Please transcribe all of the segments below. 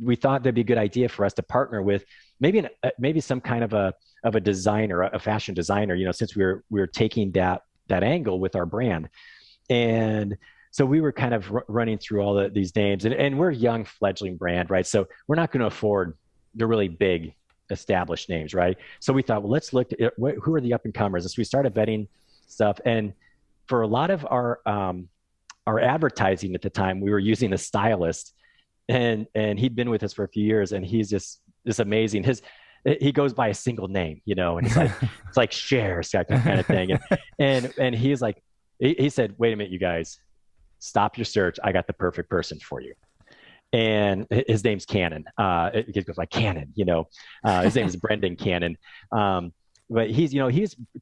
we thought that'd be a good idea for us to partner with maybe some kind of a designer, a fashion designer, since we were taking that angle with our brand. And so we were kind of running through all these names, and we're a young fledgling brand, right? So we're not going to afford the really big established names, right? So we thought, well, let's look at who are the up and comers. And so we started vetting stuff. And for a lot of our advertising at the time, we were using a stylist, and he'd been with us for a few years, and he's just amazing. He goes by a single name, and it's like shares, that kind of thing. And he's like, he said, wait a minute, you guys, stop your search. I got the perfect person for you. And his name's Cannon. It goes like Cannon, his name is Brendan Cannon. But he's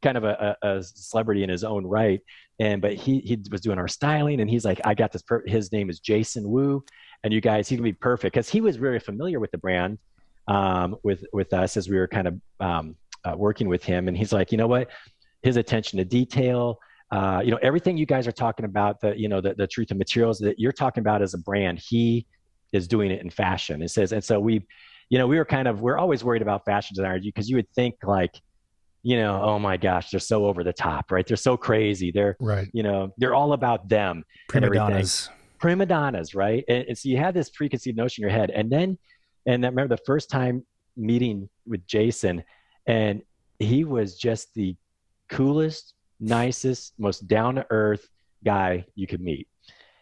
kind of a celebrity in his own right. But he was doing our styling, and he's like, I got this. His name is Jason Wu. And you guys, he's gonna be perfect, because he was very familiar with the brand, with us as we were kind of working with him. And he's like, you know what? His attention to detail, everything you guys are talking about, the truth of materials that you're talking about as a brand, he is doing it in fashion. It says, and so we're always worried about fashion designers, because you would think like, oh my gosh, they're so over the top, right? They're so crazy. They're right. They're all about them. Prima donnas, right? And so you have this preconceived notion in your head. And I remember the first time meeting with Jason, and he was just the coolest, nicest, most down-to-earth guy you could meet.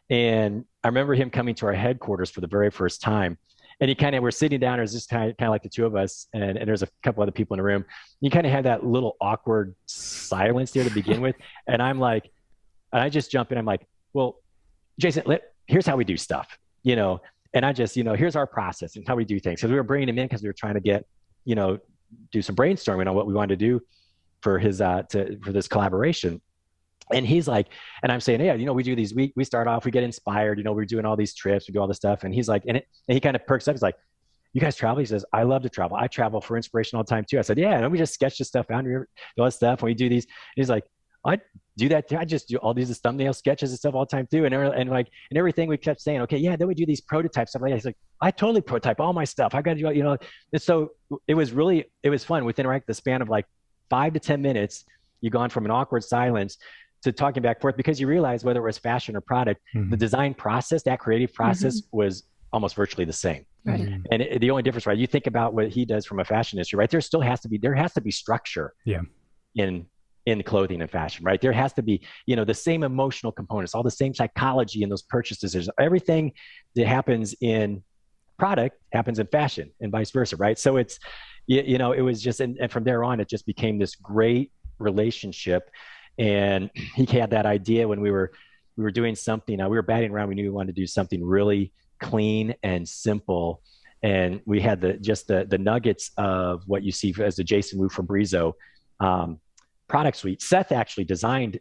And I remember him coming to our headquarters for the very first time. And we're sitting down, there's just kind of like the two of us, and there's a couple other people in the room. You kind of have that little awkward silence there to begin with. And I just jump in, I'm like, well, Jason, here's how we do stuff, and I just, here's our process and how we do things. Because we were bringing him in because we were trying to get, do some brainstorming on what we wanted to do for for this collaboration. And he's like, and I'm saying, yeah, we do these, we start off, we get inspired, we're doing all these trips, we do all this stuff. And he's like, and he kind of perks up. He's like, you guys travel? He says, I love to travel. I travel for inspiration all the time too. I said, yeah. And we just sketch this stuff out, all that stuff. When we do these, and he's like, I do that too. I just do all these thumbnail sketches and stuff all the time too. And everything we kept saying, okay, yeah, then we do these prototypes, stuff like that. He's like, I totally prototype all my stuff. I got to do, And so it was fun within the span of like 5 to 10 minutes. You've gone from an awkward silence to talking back and forth, because you realize whether it was fashion or product, the design process, that creative process was almost virtually the same. Right. And the only difference, right? You think about what he does from a fashion industry, right? There has to be structure in clothing and fashion, right? There has to be, the same emotional components, all the same psychology in those purchase decisions. Everything that happens in product happens in fashion, and vice versa, right? So it's, it was just, and from there on, it just became this great relationship. And he had that idea when we were doing something, we were batting around, we knew we wanted to do something really clean and simple. And we had the nuggets of what you see as the Jason Wu from Brizo product suite. Seth actually designed,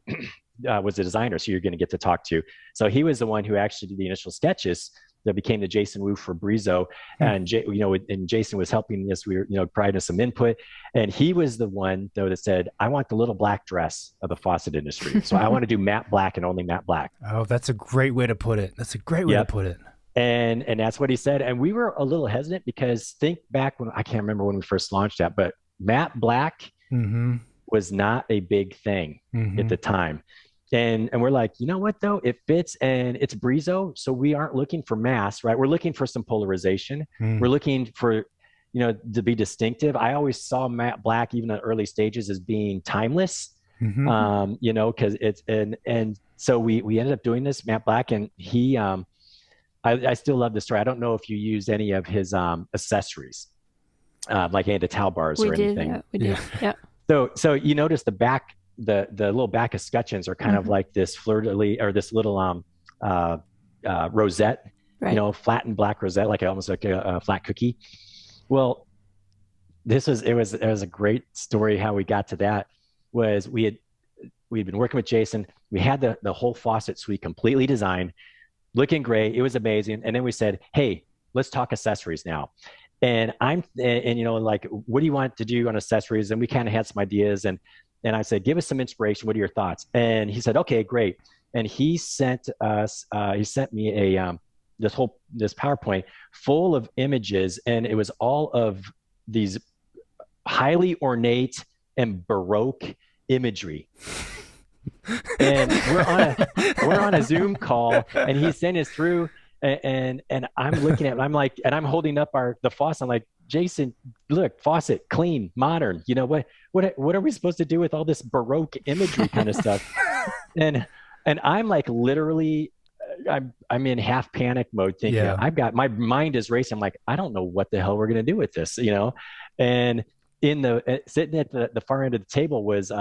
was the designer, so you're going to get to talk to. So he was the one who actually did the initial sketches that became the Jason Wu for Brizo. And and Jason was helping us. We were, providing us some input. And he was the one though that said, I want the little black dress of the faucet industry. So I want to do matte black and only matte black. Oh, that's a great way to put it. That's a great way to put it. And that's what he said. And we were a little hesitant, because think back when, I can't remember when we first launched that, but matte black was not a big thing at the time. And we're like, you know what though? It fits, and it's Brizo. So we aren't looking for mass, right? We're looking for some polarization. We're looking for, to be distinctive. I always saw matte black, even in the early stages, as being timeless, cause it's, and so we ended up doing this matte black, and he, I still love the story. I don't know if you used any of his accessories, like any of the towel bars or anything. Yeah, we did. Yeah. So you notice the back, the little back escutcheons are kind of like this fleur-de-lis, or this little rosette, flattened black rosette, almost like a flat cookie. Well, it was a great story. How we got to that was we'd been working with Jason. We had the whole faucet suite completely designed, looking great. It was amazing. And then we said, hey, let's talk accessories now. And what do you want to do on accessories? And we kind of had some ideas, and I said, give us some inspiration. What are your thoughts? And he said, okay, great. And he sent me this PowerPoint full of images, and it was all of these highly ornate and Baroque imagery. And we're on a Zoom call, and he's sending us through, and I'm looking at it, I'm like, and I'm holding up the faucet. I'm like, Jason, look, faucet, clean, modern. You know what are we supposed to do with all this Baroque imagery kind of stuff? And I'm like literally, I'm in half panic mode, thinking I've got, my mind is racing. I'm like, I don't know what the hell we're gonna do with this, and sitting at the far end of the table was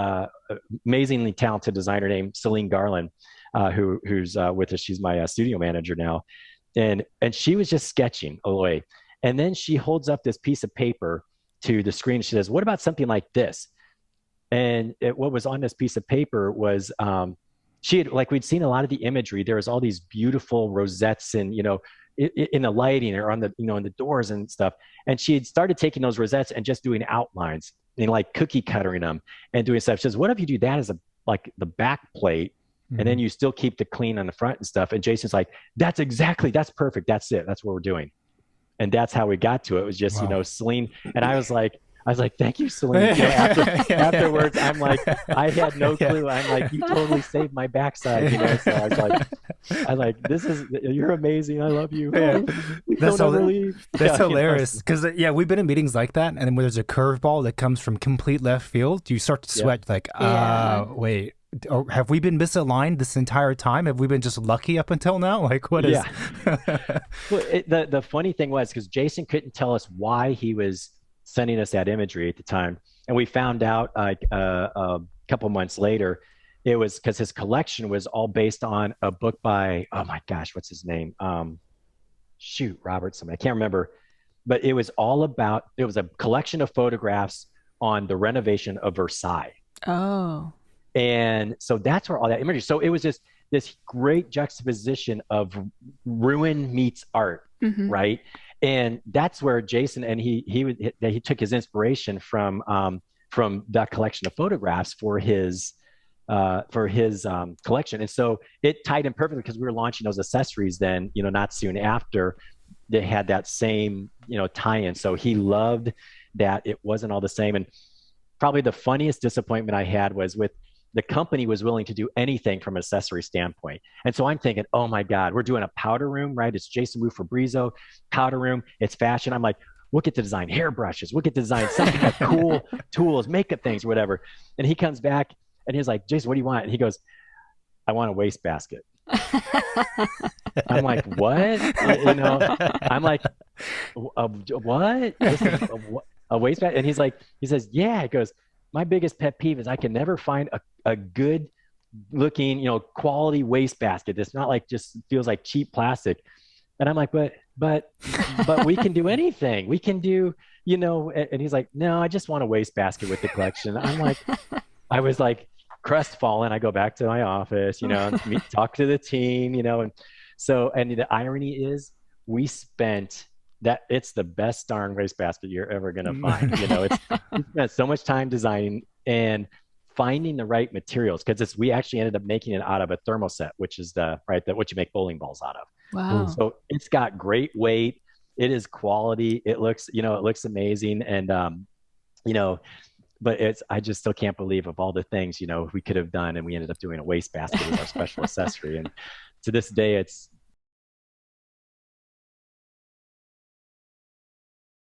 amazingly talented designer named Celine Garland, who's with us. She's my studio manager now, and she was just sketching away, and then she holds up this piece of paper to the screen. She says, "What about something like this?" And what was on this piece of paper was she had, like, we'd seen a lot of the imagery. There was all these beautiful rosettes and in the lighting or on the in the doors and stuff. And she had started taking those rosettes and just doing outlines and like cookie cuttering them and doing stuff. She says, "What if you do that as like the back plate, and then you still keep the clean on the front and stuff?" And Jason's like, that's perfect. That's it. That's what we're doing. And that's how we got to it. It was just, Celine. And I was like, thank you, Celine. Afterwards, I'm like, I had no clue. I'm like, you totally saved my backside. So I was like, you're amazing. I love you. That's hilarious. Because we've been in meetings like that, and then when there's a curveball that comes from complete left field, you start to sweat. Like, wait. Or have we been misaligned this entire time? Have we been just lucky up until now? Like, what is? Well, the funny thing was, because Jason couldn't tell us why he was sending us that imagery at the time, and we found out like a couple months later, it was because his collection was all based on a book by, oh my gosh, what's his name? Robert something, I can't remember, but it was a collection of photographs on the renovation of Versailles. Oh. And so that's where all that imagery. So it was just this great juxtaposition of ruin meets art, right? And that's where Jason, and he took his inspiration from that collection of photographs for his collection. And so it tied in perfectly, because we were launching those accessories then, not soon after. They had that same tie-in. So he loved that it wasn't all the same. And probably the funniest disappointment I had was with the company was willing to do anything from an accessory standpoint. And so I'm thinking, oh my God, we're doing a powder room, right? It's Jason Wu for Brizo, powder room, it's fashion. I'm like, we'll get to design hairbrushes, we'll get to design something like cool tools, makeup things, or whatever. And he comes back and he's like, Jason, what do you want? And he goes, I want a wastebasket. I'm like, what? I'm like, what? A wastebasket? And he says, yeah. He goes, my biggest pet peeve is I can never find a good looking, quality wastebasket. It's not like, just feels like cheap plastic. And I'm like, but we can do anything. We can do, and he's like, no, I just want a wastebasket with the collection. I'm like, I was like crestfallen. I go back to my office, talk to the team, and so, and the irony is we spent it's the best darn wastebasket you're ever going to find. We spent so much time designing and finding the right materials, because we actually ended up making it out of a thermoset, which is what you make bowling balls out of. Wow. So it's got great weight. It is quality. It looks amazing. And, but I just still can't believe of all the things, we could have done. And we ended up doing a wastebasket as our special accessory. And to this day, it's